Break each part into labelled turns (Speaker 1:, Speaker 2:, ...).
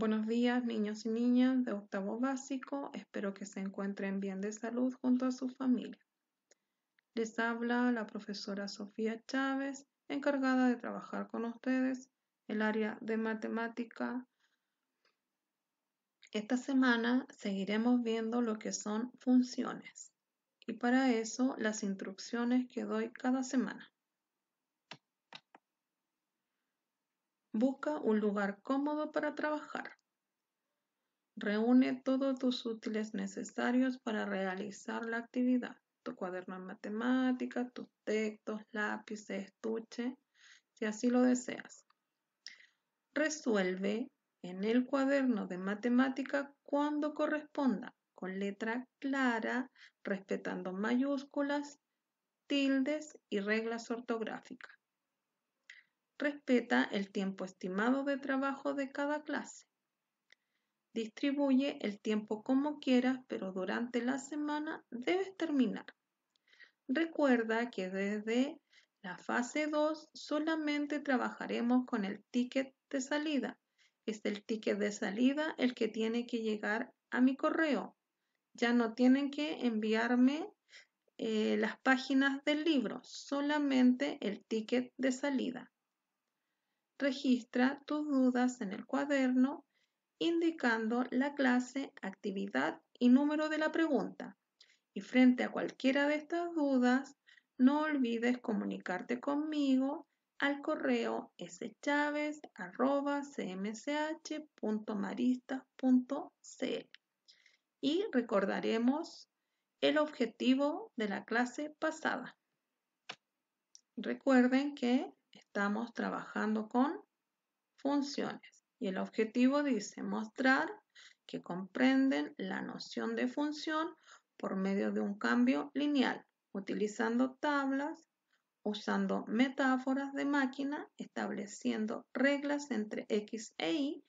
Speaker 1: Buenos días, niños y niñas de octavo básico. Espero que se encuentren bien de salud junto a su familia. Les habla la profesora Sofía Chávez, encargada de trabajar con ustedes el área de matemática. Esta semana seguiremos viendo lo que son funciones y para eso las instrucciones que doy cada semana. Busca un lugar cómodo para trabajar. Reúne todos tus útiles necesarios para realizar la actividad. Tu cuaderno de matemática, tus textos, lápices, estuche, si así lo deseas. Resuelve en el cuaderno de matemática cuando corresponda, con letra clara, respetando mayúsculas, tildes y reglas ortográficas. Respeta el tiempo estimado de trabajo de cada clase. Distribuye el tiempo como quieras, pero durante la semana debes terminar. Recuerda que desde la fase 2 solamente trabajaremos con el ticket de salida. Es el ticket de salida el que tiene que llegar a mi correo. Ya no tienen que enviarme las páginas del libro, solamente el ticket de salida. Registra tus dudas en el cuaderno indicando la clase, actividad y número de la pregunta. Y frente a cualquiera de estas dudas, no olvides comunicarte conmigo al correo schavez@cmch.maristas.cl y recordaremos el objetivo de la clase pasada. Recuerden que estamos trabajando con funciones. Y el objetivo dice mostrar que comprenden la noción de función por medio de un cambio lineal, utilizando tablas, usando metáforas de máquina, estableciendo reglas entre X e Y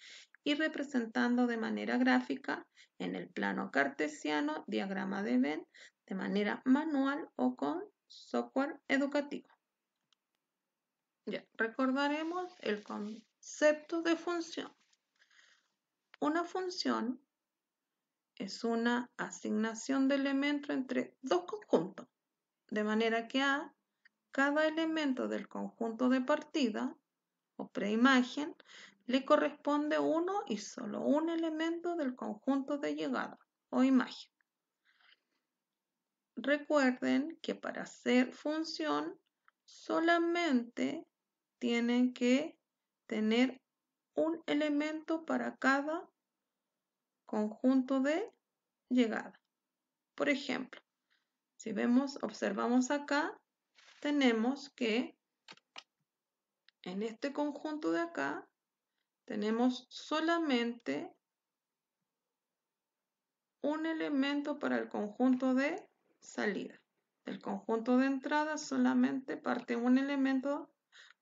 Speaker 1: representando de manera gráfica en el plano cartesiano, diagrama de Venn, de manera manual o con software educativo. Ya, recordaremos el concepto de función. Una función es una asignación de elementos entre dos conjuntos, de manera que a cada elemento del conjunto de partida o preimagen le corresponde uno y solo un elemento del conjunto de llegada o imagen. Recuerden que para hacer función solamente tienen que tener un elemento para cada conjunto de llegada. Por ejemplo, si observamos acá, tenemos que en este conjunto de acá tenemos solamente un elemento para el conjunto de salida. Del conjunto de entrada solamente parte un elemento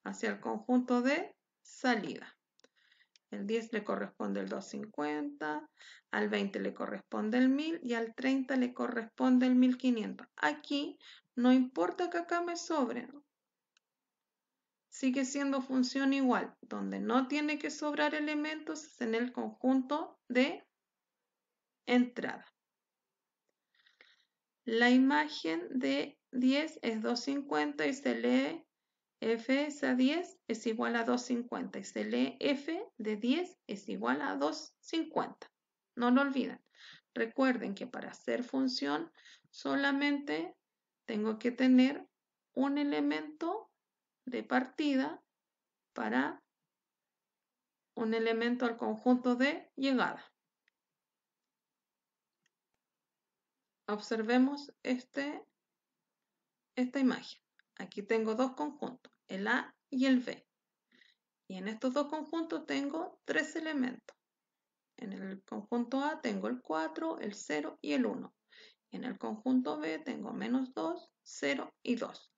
Speaker 1: hacia el conjunto de salida. El 10 le corresponde el 250, al 20 le corresponde el 1000 y al 30 le corresponde el 1500. Aquí no importa que acá me sobre, ¿no? Sigue siendo función igual. Donde no tiene que sobrar elementos es en el conjunto de entrada. La imagen de 10 es 250 y se lee f es a 10 es igual a 250 y se lee f de 10 es igual a 250. No lo olviden. Recuerden que para hacer función solamente tengo que tener un elemento de partida para un elemento al conjunto de llegada. Observemos esta imagen. Aquí tengo dos conjuntos, el A y el B. Y en estos dos conjuntos tengo tres elementos. En el conjunto A tengo el 4, el 0 y el 1. En el conjunto B tengo -2, 0 y 2.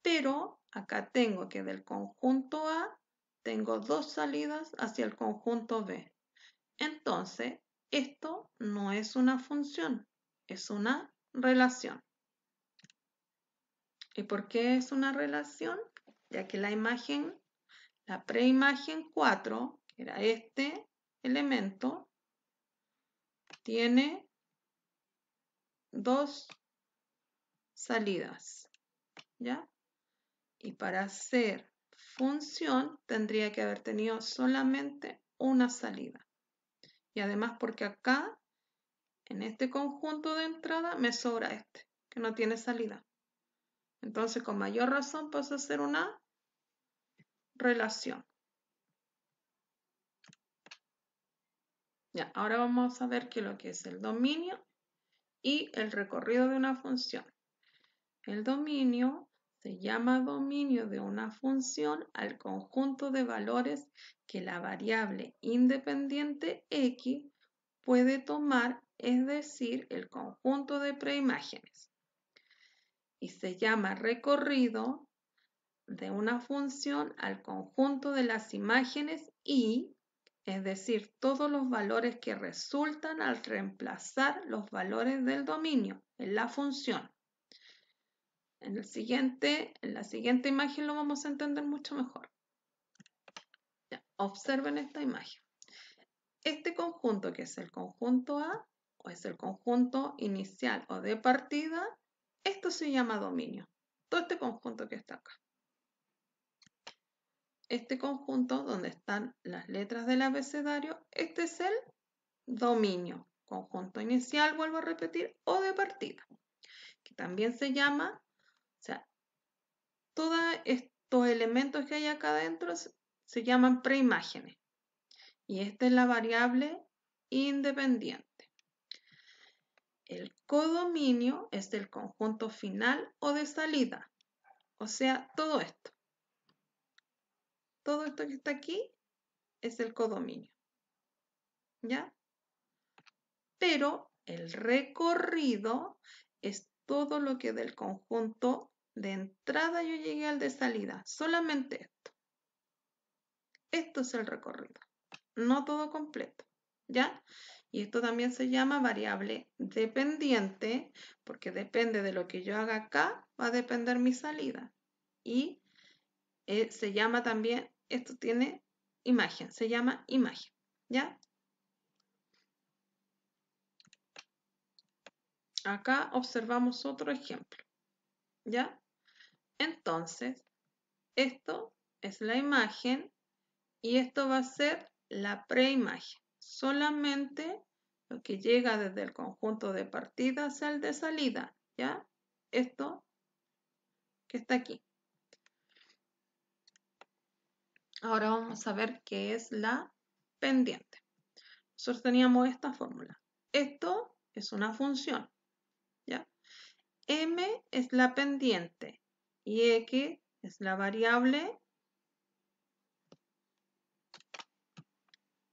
Speaker 1: Pero acá tengo que del conjunto A tengo dos salidas hacia el conjunto B. Entonces, esto no es una función, es una relación. ¿Y por qué es una relación? Ya que la preimagen 4, que era este, elemento tiene dos salidas, ¿ya? Y para hacer función tendría que haber tenido solamente una salida. Y además porque acá, en este conjunto de entrada, me sobra este, que no tiene salida. Entonces, con mayor razón, paso a hacer una relación. Ya, ahora vamos a ver qué es lo que es el dominio y el recorrido de una función. El dominio se llama dominio de una función al conjunto de valores que la variable independiente x puede tomar, es decir, el conjunto de preimágenes. Y se llama recorrido de una función al conjunto de las imágenes y, es decir, todos los valores que resultan al reemplazar los valores del dominio en la función. En la siguiente imagen lo vamos a entender mucho mejor. Ya, observen esta imagen. Este conjunto, que es el conjunto A, o es el conjunto inicial o de partida, esto se llama dominio. Todo este conjunto que está acá. Este conjunto donde están las letras del abecedario, este es el dominio. Conjunto inicial, vuelvo a repetir, o de partida. Que también se llama, o sea, todos estos elementos que hay acá adentro se llaman preimágenes. Y esta es la variable independiente. El codominio es el conjunto final o de salida. O sea, todo esto. Todo esto que está aquí es el codominio. ¿Ya? Pero el recorrido es todo lo que del conjunto de entrada yo llegué al de salida. Solamente esto. Esto es el recorrido. No todo completo. ¿Ya? Y esto también se llama variable dependiente, porque depende de lo que yo haga acá, va a depender mi salida. Y se llama también, esto tiene imagen, se llama imagen. ¿Ya? Acá observamos otro ejemplo. ¿Ya? Entonces, esto es la imagen y esto va a ser la preimagen. Solamente lo que llega desde el conjunto de partida hacia el de salida, ¿ya? Esto que está aquí. Ahora vamos a ver qué es la pendiente. Nosotros teníamos esta fórmula. Esto es una función, ¿ya? M es la pendiente y X es la variable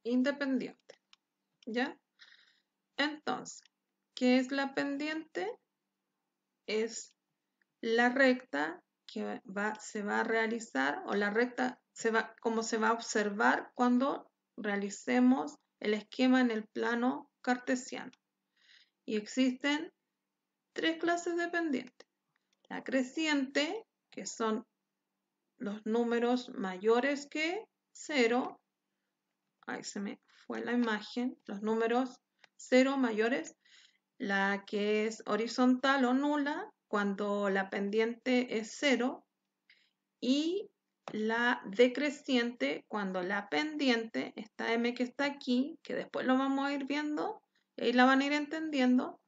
Speaker 1: independiente, ¿ya? Entonces, ¿qué es la pendiente? Es la recta que se va a realizar, o la recta como se va a observar cuando realicemos el esquema en el plano cartesiano. Y existen tres clases de pendiente. La creciente, que son los números mayores que 0. Ahí se me fue la imagen. Los números 0 mayores. La que es horizontal o nula, cuando la pendiente es 0. Y la decreciente, cuando la pendiente, esta M que está aquí, que después lo vamos a ir viendo, y la van a ir entendiendo,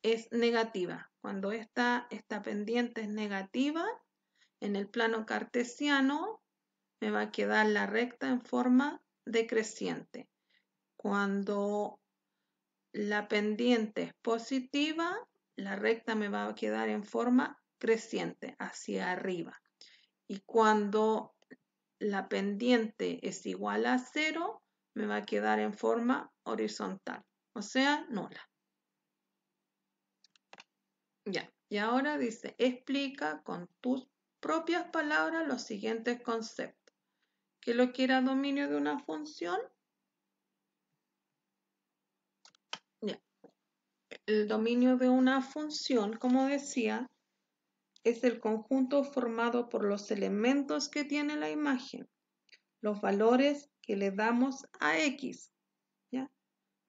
Speaker 1: es negativa. Cuando esta pendiente es negativa, en el plano cartesiano me va a quedar la recta en forma decreciente. Cuando la pendiente es positiva, la recta me va a quedar en forma creciente, hacia arriba. Y cuando la pendiente es igual a 0, me va a quedar en forma horizontal, o sea, nula. Ya, y ahora dice, explica con tus propias palabras los siguientes conceptos. ¿Qué es lo que era dominio de una función? Ya. El dominio de una función, como decía, es el conjunto formado por los elementos que tiene la imagen, los valores que le damos a X,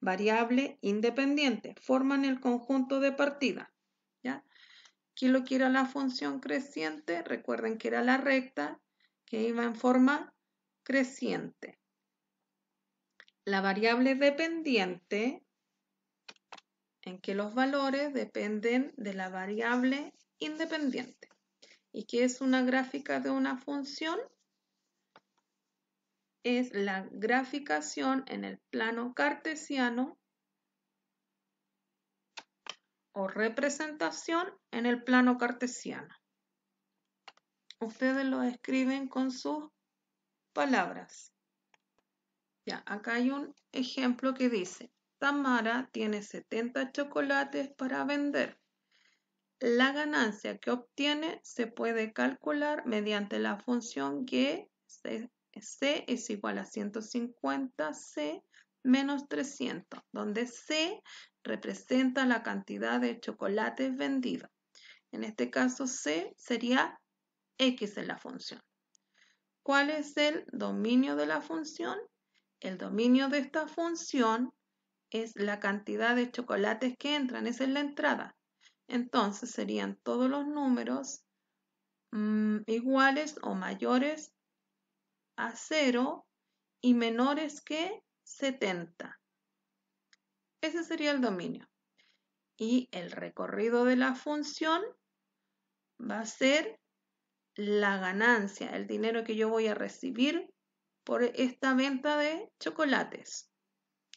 Speaker 1: variable independiente, forman el conjunto de partida, ¿ya? Aquí lo que era la función creciente, recuerden que era la recta que iba en forma creciente. La variable dependiente, en que los valores dependen de la variable independiente. ¿Y qué es una gráfica de una función? Es la graficación en el plano cartesiano o representación en el plano cartesiano. Ustedes lo escriben con sus palabras. Ya, acá hay un ejemplo que dice, Tamara tiene 70 chocolates para vender. La ganancia que obtiene se puede calcular mediante la función que C es igual a 150C menos 300, donde C representa la cantidad de chocolates vendidos. En este caso C sería X en la función. ¿Cuál es el dominio de la función? El dominio de esta función es la cantidad de chocolates que entran, esa es la entrada. Entonces serían todos los números iguales o mayores a 0 y menores que 70. Ese sería el dominio. Y el recorrido de la función va a ser la ganancia, el dinero que yo voy a recibir por esta venta de chocolates.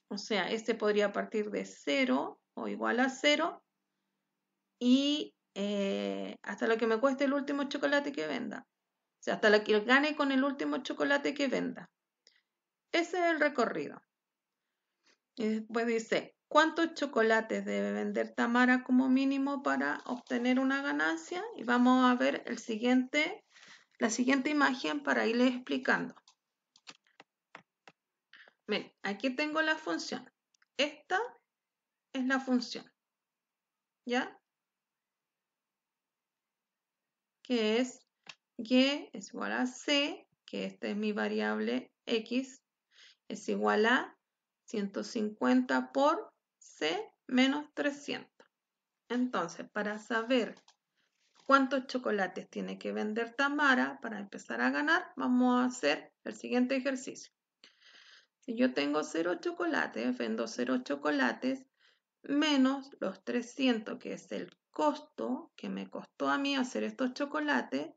Speaker 1: O sea, este podría partir de 0 o igual a 0 y hasta lo que me cueste el último chocolate que venda. O sea, hasta lo que gane con el último chocolate que venda. Ese es el recorrido. Y después dice, ¿cuántos chocolates debe vender Tamara como mínimo para obtener una ganancia? Y vamos a ver la siguiente imagen para irles explicando. Miren, aquí tengo la función. Esta es la función, ¿ya? Que es y es igual a c, que esta es mi variable x, es igual a 150 por c menos 300. Entonces, para saber cuántos chocolates tiene que vender Tamara para empezar a ganar, vamos a hacer el siguiente ejercicio. Si yo tengo 0 chocolates, vendo 0 chocolates, menos los 300, que es el costo que me costó a mí hacer estos chocolates.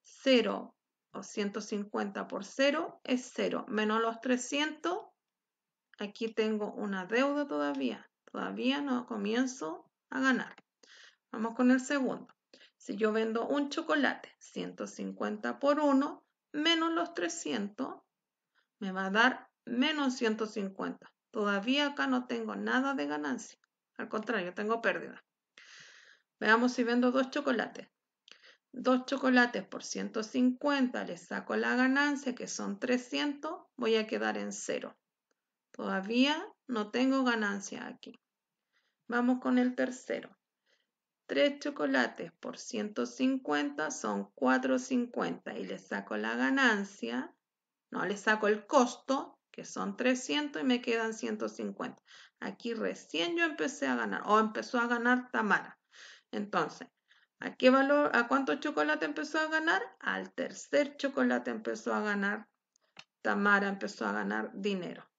Speaker 1: 0 o 150 por 0 es 0, menos los 300, aquí tengo una deuda todavía no comienzo a ganar. Vamos con el segundo. Si yo vendo un chocolate, 150 por 1, menos los 300, me va a dar menos 150. Todavía acá no tengo nada de ganancia. Al contrario, tengo pérdida. Veamos si vendo 2 chocolates. 2 chocolates por 150, le saco la ganancia, que son 300, voy a quedar en 0. Todavía no tengo ganancia aquí. Vamos con el tercero. 3 chocolates por 150 son 450 y le saco la ganancia, no, le saco el costo, que son 300 y me quedan 150. Aquí recién yo empecé a ganar, o empezó a ganar Tamara. Entonces, ¿a qué valor, a cuánto chocolate empezó a ganar? Al tercer chocolate empezó a ganar, Tamara empezó a ganar dinero.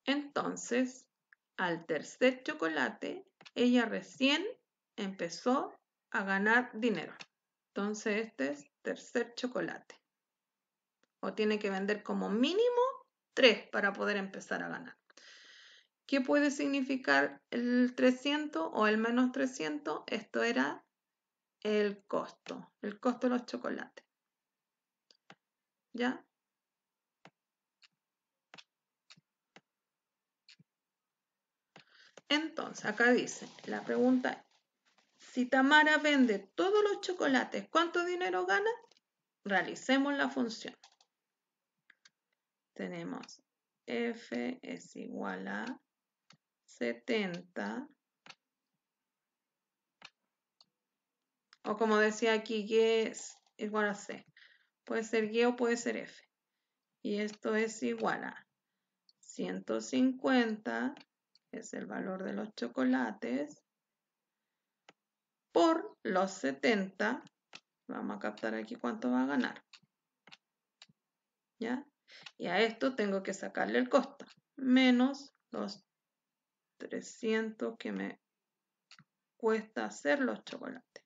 Speaker 1: Entonces, al tercer chocolate, ella recién empezó a ganar dinero. Entonces, este es tercer chocolate. O tiene que vender como mínimo 3 para poder empezar a ganar. ¿Qué puede significar el 300 o el menos 300? Esto era el costo de los chocolates. ¿Ya? Entonces, acá dice, la pregunta, si Tamara vende todos los chocolates, ¿cuánto dinero gana? Realicemos la función. Tenemos f es igual a 70, o como decía aquí, y es igual a c. Puede ser y o puede ser f. Y esto es igual a 150, que es el valor de los chocolates, por los 70, vamos a captar aquí cuánto va a ganar. ¿Ya? Y a esto tengo que sacarle el costo, menos los 300 que me cuesta hacer los chocolates.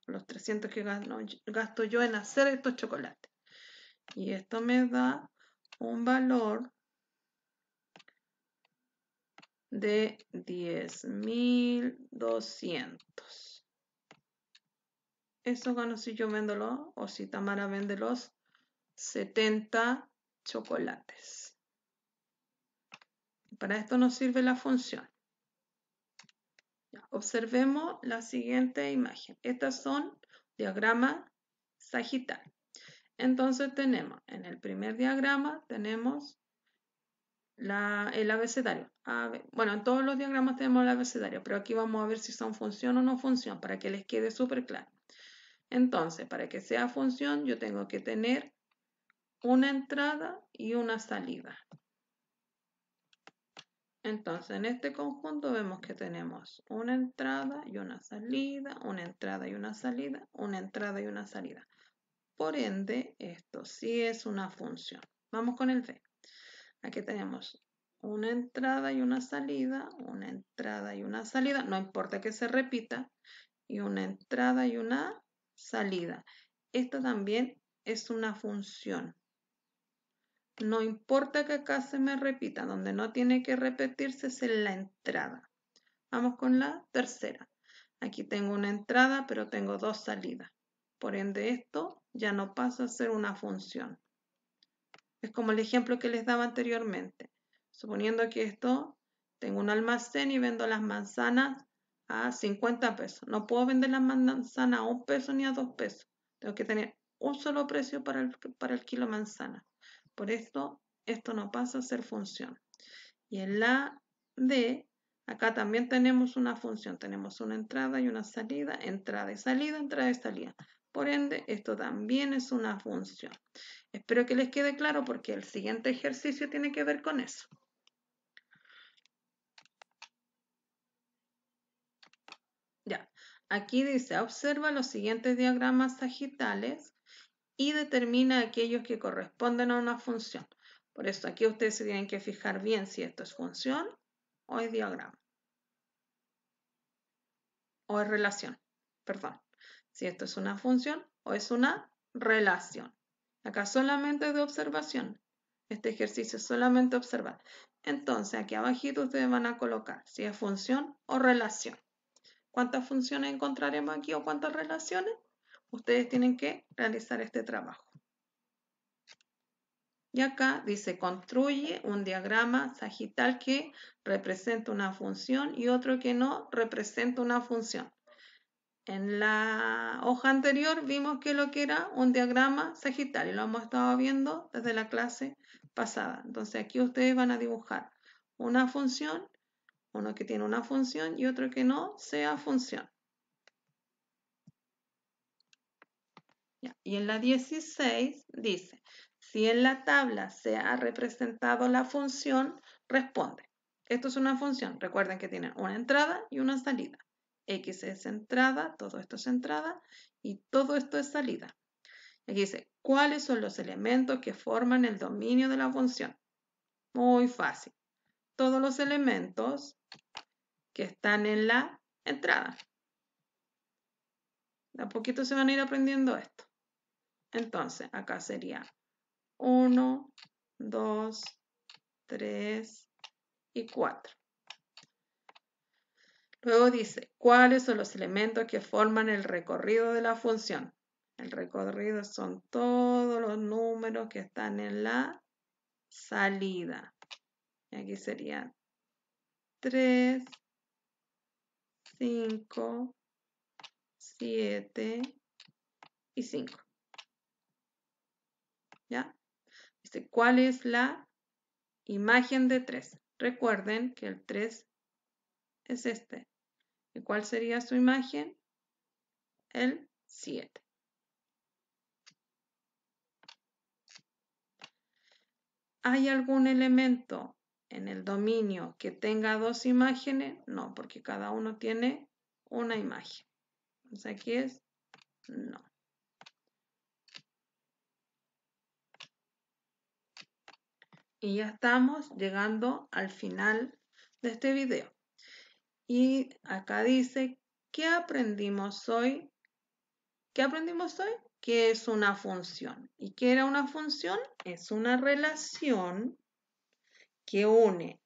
Speaker 1: Los 300 que gasto yo en hacer estos chocolates. Y esto me da un valor de 10.200. Eso gano si yo vendo o si Tamara vende los 70 chocolates. Para esto nos sirve la función. Ya, observemos la siguiente imagen. Estas son diagramas sagital. Entonces tenemos, en el primer diagrama tenemos el abecedario. Bueno, en todos los diagramas tenemos el abecedario, pero aquí vamos a ver si son función o no función, para que les quede súper claro. Entonces, para que sea función, yo tengo que tener una entrada y una salida. Entonces, en este conjunto vemos que tenemos una entrada y una salida, una entrada y una salida, una entrada y una salida. Por ende, esto sí es una función. Vamos con el B. Aquí tenemos una entrada y una salida, una entrada y una salida, no importa que se repita, y una entrada y una salida. Esto también es una función. No importa que acá se me repita, donde no tiene que repetirse es en la entrada. Vamos con la tercera. Aquí tengo una entrada, pero tengo dos salidas. Por ende, esto ya no pasa a ser una función. Es como el ejemplo que les daba anteriormente. Suponiendo que esto, tengo un almacén y vendo las manzanas a 50 pesos. No puedo vender las manzanas a 1 peso ni a 2 pesos. Tengo que tener un solo precio para el kilo de manzana. Por esto no pasa a ser función. Y en la D, acá también tenemos una función. Tenemos una entrada y una salida, entrada y salida, entrada y salida. Por ende, esto también es una función. Espero que les quede claro porque el siguiente ejercicio tiene que ver con eso. Ya, aquí dice, observa los siguientes diagramas sagitales y determina aquellos que corresponden a una función. Por eso aquí ustedes se tienen que fijar bien si esto es función o es diagrama. O es relación, perdón. Si esto es una función o es una relación. Acá solamente de observación. Este ejercicio es solamente observar. Entonces, aquí abajito ustedes van a colocar si es función o relación. ¿Cuántas funciones encontraremos aquí o cuántas relaciones? Ustedes tienen que realizar este trabajo. Y acá dice, construye un diagrama sagital que representa una función y otro que no representa una función. En la hoja anterior vimos que lo que era un diagrama sagital y lo hemos estado viendo desde la clase pasada. Entonces aquí ustedes van a dibujar una función, uno que tiene una función y otro que no sea función. Ya. Y en la 16 dice, si en la tabla se ha representado la función, responde. Esto es una función. Recuerden que tiene una entrada y una salida. X es entrada, todo esto es entrada y todo esto es salida. Aquí dice, ¿cuáles son los elementos que forman el dominio de la función? Muy fácil. Todos los elementos que están en la entrada. De a poquito se van a ir aprendiendo esto. Entonces, acá sería 1, 2, 3 y 4. Luego dice, ¿cuáles son los elementos que forman el recorrido de la función? El recorrido son todos los números que están en la salida. Y aquí serían 3, 5, 7 y 5. ¿Ya? Dice, ¿cuál es la imagen de 3? Recuerden que el 3 es este. ¿Y cuál sería su imagen? El 7. ¿Hay algún elemento en el dominio que tenga dos imágenes? No, porque cada uno tiene una imagen. Entonces aquí es no. Y ya estamos llegando al final de este video. Y acá dice, ¿qué aprendimos hoy? ¿Qué aprendimos hoy? ¿Qué es una función? ¿Y qué era una función? Es una relación que une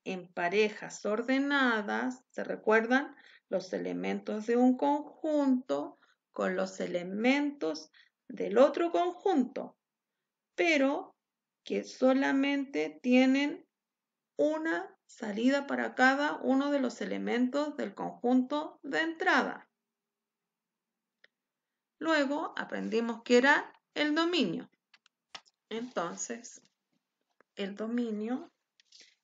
Speaker 1: en parejas ordenadas, ¿se recuerdan? Los elementos de un conjunto con los elementos del otro conjunto, pero que solamente tienen una salida para cada uno de los elementos del conjunto de entrada. Luego aprendimos que era el dominio. Entonces, el dominio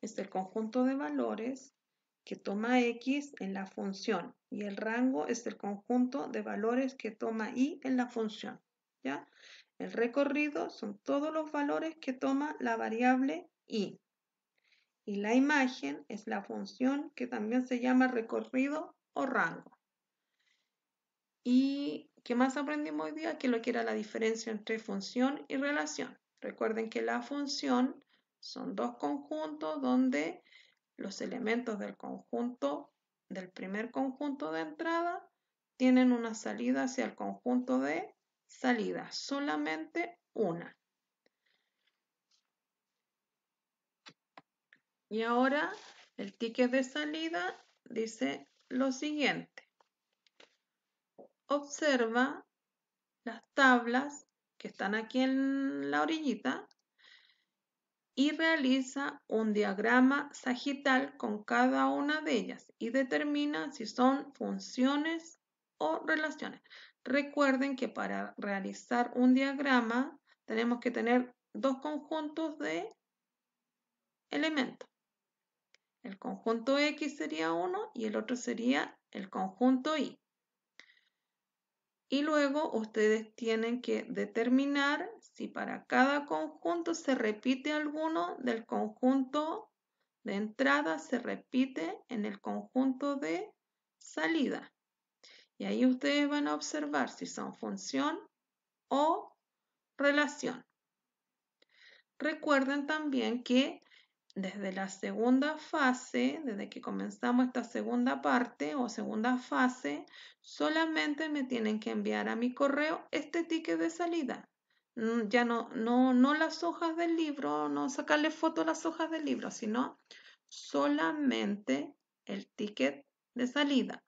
Speaker 1: es el conjunto de valores que toma X en la función y el rango es el conjunto de valores que toma Y en la función. ¿Ya? El recorrido son todos los valores que toma la variable Y. Y la imagen es la función que también se llama recorrido o rango. ¿Y qué más aprendimos hoy día? Que lo que era la diferencia entre función y relación. Recuerden que la función son dos conjuntos donde los elementos del conjunto, del primer conjunto de entrada, tienen una salida hacia el conjunto de salida, solamente una. Y ahora el ticket de salida dice lo siguiente. Observa las tablas que están aquí en la orillita y realiza un diagrama sagital con cada una de ellas y determina si son funciones o relaciones. Recuerden que para realizar un diagrama tenemos que tener dos conjuntos de elementos. El conjunto X sería uno y el otro sería el conjunto Y. Y luego ustedes tienen que determinar si para cada conjunto se repite alguno del conjunto de entrada, se repite en el conjunto de salida. Y ahí ustedes van a observar si son función o relación. Recuerden también que desde la segunda fase, desde que comenzamos esta segunda parte o segunda fase, solamente me tienen que enviar a mi correo este ticket de salida. Ya no las hojas del libro, no sacarle foto a las hojas del libro, sino solamente el ticket de salida.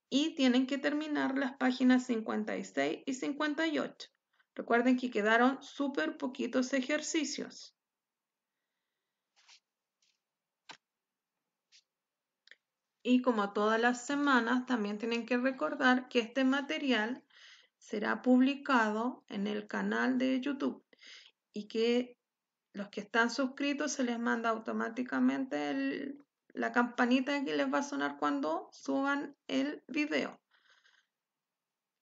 Speaker 1: Y tienen que terminar las páginas 56 y 58. Recuerden que quedaron súper poquitos ejercicios. Y como todas las semanas, también tienen que recordar que este material será publicado en el canal de YouTube y que los que están suscritos se les manda automáticamente la campanita que les va a sonar cuando suban el video.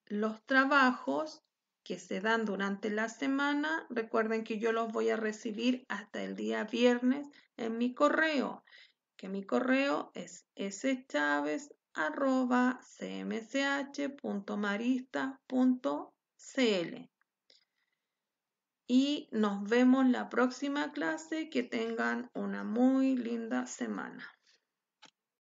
Speaker 1: Los trabajos que se dan durante la semana, recuerden que yo los voy a recibir hasta el día viernes en mi correo, que mi correo es schavez@cmch.marista.cl. Y nos vemos la próxima clase. Que tengan una muy linda semana.